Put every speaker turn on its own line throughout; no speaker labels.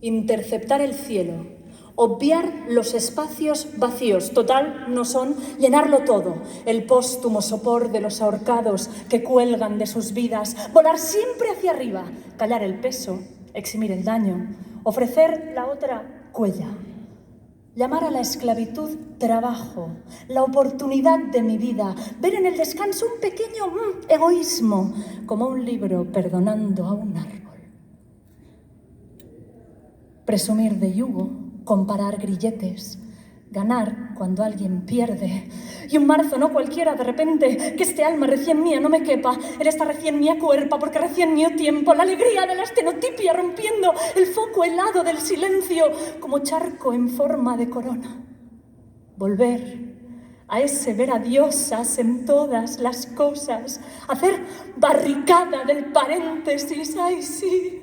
interceptar el cielo, obviar los espacios vacíos, total no son llenarlo todo, el póstumo sopor de los ahorcados que cuelgan de sus vidas, volar siempre hacia arriba, callar el peso, eximir el daño, ofrecer la otra cuella. Llamar a la esclavitud trabajo, la oportunidad de mi vida, ver en el descanso un pequeño egoísmo, como un libro perdonando a un árbol. Presumir de yugo, comparar grilletes, ganar cuando alguien pierde. Y un marzo, no cualquiera, de repente, que este alma recién mía no me quepa, en esta recién mía cuerpa, porque recién mío tiempo, la alegría de la estenotipia rompiendo el foco helado del silencio, como charco en forma de corona. Volver a ese ver a diosas en todas las cosas, hacer barricada del paréntesis, ay sí.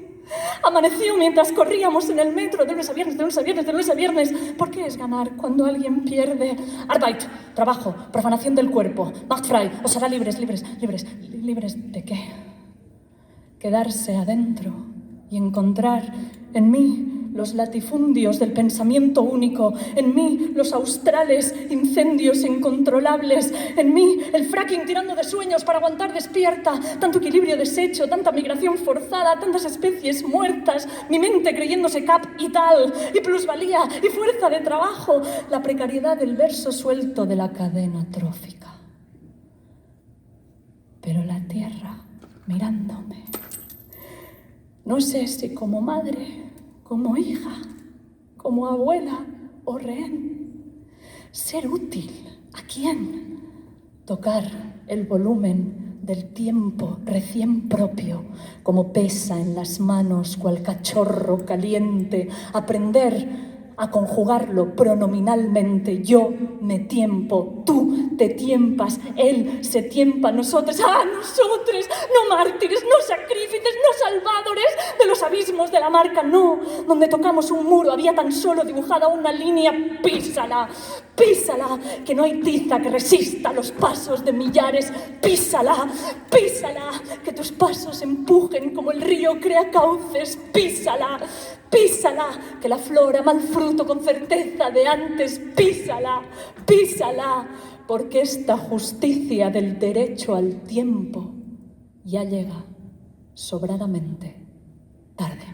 Amaneció mientras corríamos en el metro de lunes a viernes, de lunes a viernes, de lunes a viernes. ¿Por qué es ganar cuando alguien pierde? Arbeit, trabajo, profanación del cuerpo, Machtfrei, os hará libres, libres, libres. ¿Libres de qué? Quedarse adentro y encontrar en mí los latifundios del pensamiento único, en mí los australes incendios incontrolables, en mí el fracking tirando de sueños para aguantar despierta, tanto equilibrio deshecho, tanta migración forzada, tantas especies muertas, mi mente creyéndose cap y tal, y plusvalía, y fuerza de trabajo, la precariedad del verso suelto de la cadena trófica. Pero la tierra mirándome, no sé si como madre, como hija, como abuela o rehén. Ser útil, ¿a quién? Tocar el volumen del tiempo recién propio, como pesa en las manos cual cachorro caliente. Aprender a conjugarlo pronominalmente. Yo me tiempo, tú te tiempas, él se tiempa, nosotros, nosotros, no mártires, no sacrifices, no salvadores de los abismos de la marca, no, donde tocamos un muro había tan solo dibujada una línea, písala, písala, que no hay tiza que resista los pasos de millares, písala, písala, que tus pasos empujen como el río crea cauces, písala, písala, que la flora mal fruto con certeza de antes, písala, písala, porque esta justicia del derecho al tiempo ya llega sobradamente tarde.